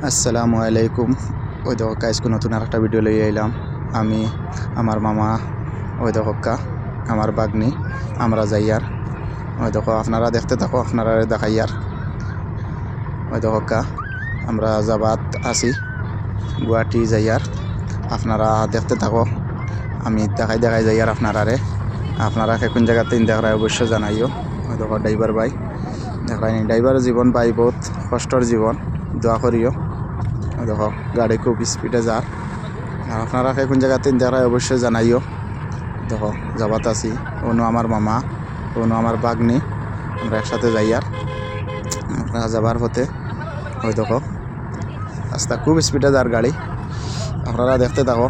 আসসালামু আলাইকুম। ওই দেখো আজকে নতুন আর একটা ভিডিও লইয়ে এলাম। আমি, আমার মামা, ওই দেখো আমার বাগনি, আমরা যাইয়ার। ওই দেখো আপনারা দেখতে থাকো, আপনারা দেখাইয়ার। ওই দেখো আমরা যাবাত আছি গুয়াহাটি যাইয়ার। আপনারা দেখতে থাকো, আমি দেখাই যাইয়ার আপনারা কোন জায়গাতে দেখায় অবশ্য জানাইও। ওই দেখো ড্রাইভার ভাই দেখায়নি, ড্রাইভার জীবন ভাই বহুত কষ্টর জীবন, দোয়া করিও। দেখো গাড়ি খুব স্পিডে যার, আর আপনারা কোন জায়গাতে দেখায় অবশ্যই জানাইও। দেখো যাবাত আছি, অন্য আমার মামা, অন্য আমার বাগনি, আমরা একসাথে যাই। আর আপনারা যাবার পথে ওই দেখো রাস্তা খুব স্পিডে যার গাড়ি, আপনারা দেখতে থাকো।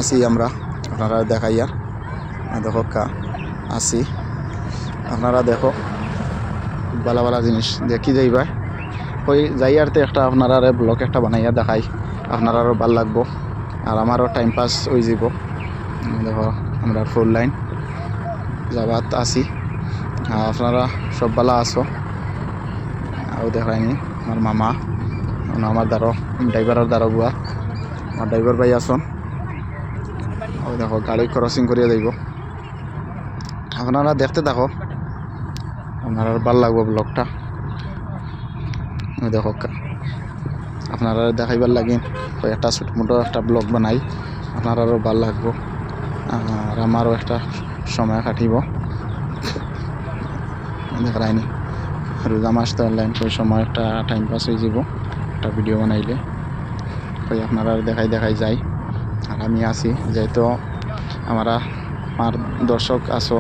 আসি আমরা, আপনারা দেখাইয়ার। দেখো আসি, আপনারা দেখো ভালো ভালো জিনিস দেখি যাইবা। ওই যাইয়ারতে একটা আপনারা ব্লগ একটা বানাইয়া দেখাই, আপনারও ভাল লাগবো আর আমারও টাইম পাস হয়ে যাব। দেখো আমরা ফুল লাইন যাবাত আছি, আপনারা সব ভালো আছো। আর দেখায়নি আমার মামা, আমার ড্রাইভারের দ্বারা বুয়া, আমার ড্রাইভার ভাই আসন। ওই দেখো গাড়ি ক্রসিং করিয়া যাইব, আপনারা দেখতে থাকো, আপনার ভাল লাগবো ব্লগটা। ওই দেখো আপনারা দেখাইবার লাগিন একটা ছোট মোটো একটা ব্লগ বানাই, আপনারও ভাল লাগবো আর আমারও একটা সময় কাটিব। দেখায়নি রোজা মাস তো অনলাইন ওই সময় একটা টাইম পাস হয়ে যাব একটা ভিডিও বানাইলে। ওই আপনারা দেখাই যাই। আর আমি আছি যেহেতু আমার দর্শক আছো,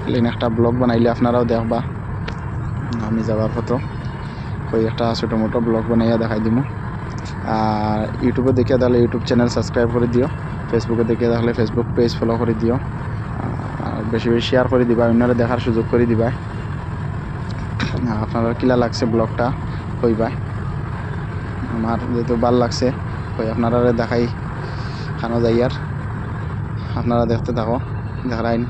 এলেন একটা ব্লগ বানাইলে আপনারাও দেখবা। আমি যাবার ফটো ওই একটা ছোটো মোটো ব্লগ বানাইয়া দেখাই দিব। আর ইউটিউবে দেখে তাহলে ইউটিউব চ্যানেল সাবস্ক্রাইব করে দিও, ফেসবুকে দেখে তাহলে ফেসবুক পেজ ফলো করে দিও, আর বেশি বেশি শেয়ার করে দিবা, অন্যরা দেখার সুযোগ করে দিবা। আপনারা কিলা লাগছে ব্লগটা কইবা, আমার যেহেতু ভাল লাগছে ওই আপনারা দেখাই খানো যাই। আর আপনারা দেখতে থাকো, দেখাইন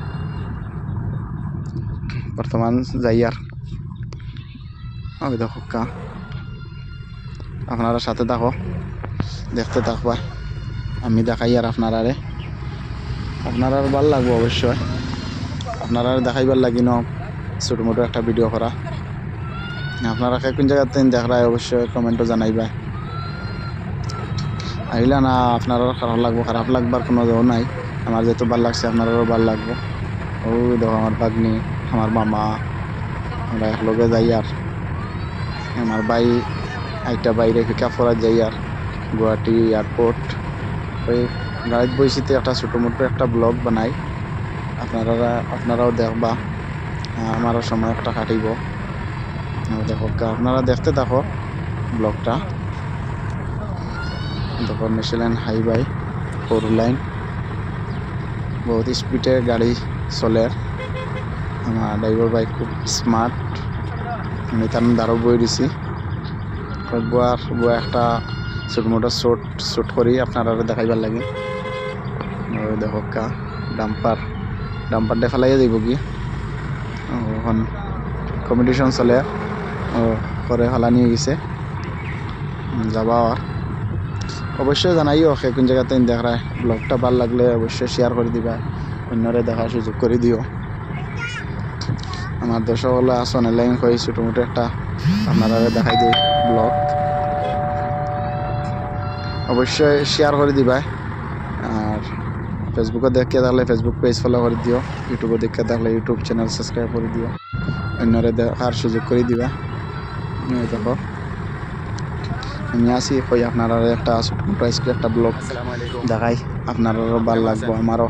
বর্তমান যাইয়ার। ওই দেখো আপনারা সাথে থাকো, দেখতে থাকবা, আমি দেখাই আর আপনারা ভাল লাগবো অবশ্যই। আপনারা দেখাইবার লাগি ন ছোটো মোটো একটা ভিডিও করা। আপনারা কোন জায়গাতে দেখায় অবশ্যই কমেন্টও জানাইবা। আহিলা না আপনারও খারাপ লাগবার কোনো জোর নাই, আমার যেহেতু ভাল লাগছে আপনারও ভাল লাগবো। ওই দেখো আমার বাগনি, আমার মামা, আমরা একলগে যাই। আর আমার ভাই একটা বাইরে পিক আপ করা যাই আর গুয়াহাটি এয়ারপোর্ট। ওই গাড়িত বইসিতে একটা ছোটো মোটো একটা ব্লগ বানাই, আপনারাও দেখবা, আমারও সময় একটা কাটিব। দেখো আপনারা দেখতে থাকো ব্লগটা। দেখো ন্যাশনাল হাইওয়ে 4 লাইন, বহুত স্পিডে গাড়ি চলে। আমার ড্রাইভার ভাই খুব স্মার্ট, আমি তার দ্বারও বই দিছি। বুয়া একটা ছোট মোটো শ্যুট করি আপনারা দেখাইবার লাগে। ওই দেখো ডাম্পার ফেলাইয়া যাইব কি এখন কম্পিটিশন চলে, ও করে ফেলা নিয়ে গেছে যাবা। আর অবশ্যই জানাইও কোন জায়গাতে দেখায়, ব্লগটা ভাল লাগলে অবশ্যই শেয়ার করে দিবা, অন্যরে দেখার সুযোগ করে দিও। আমার দর্শক হলো আসন লাইন কই ছোটো মোটো একটা আপনারা দেখাই দিই ব্লগ, অবশ্যই শেয়ার করে দিবা। আর ফেসবুকে দেখে থাকলে ফেসবুক পেজ ফলো করে দিও, ইউটিউবে দেখে থাকলে ইউটিউব চ্যানেল সাবস্ক্রাইব করে দিও, অন্যরে দেখার সুযোগ করে দিবা। দেখো আমি আসি কই আপনারা একটা ছোটো মোটো একটা ব্লগ দেখাই, আপনারও ভাল লাগবো, আমারও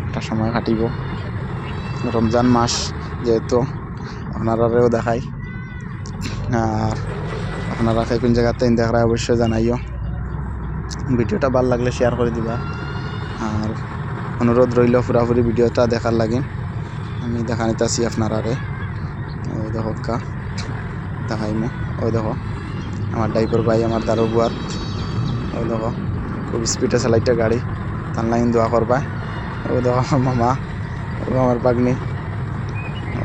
একটা সময় কাটিব। রমজান মাস যেহেতু আপনারাও দেখাই, আর আপনারা কোন জায়গাতে দেখায় অবশ্যই জানাইও। ভিডিওটা ভাল লাগলে শেয়ার করে দিবা, আর অনুরোধ রইল পুরাপুরি ভিডিওটা দেখার লাগে। আমি দেখা নিতেছি আপনারা। ওই দেখো দেখাইমো, ওই দেখো আমার ড্রাইভার ভাই, আমার দারো বুয়াত। ওই দেখো খুব স্পিডে চালাইতে গাড়ি, তার লাইন দোয়া করবা। ওই দেখো আমার মামা, ও আমার বাগনি।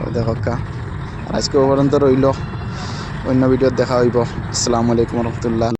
ওই দেখো আজকে পর্যন্ত রইল, অন্য ভিডিও দেখা হইব। আসসালামু আলাইকুম রহমতুল্লাহ।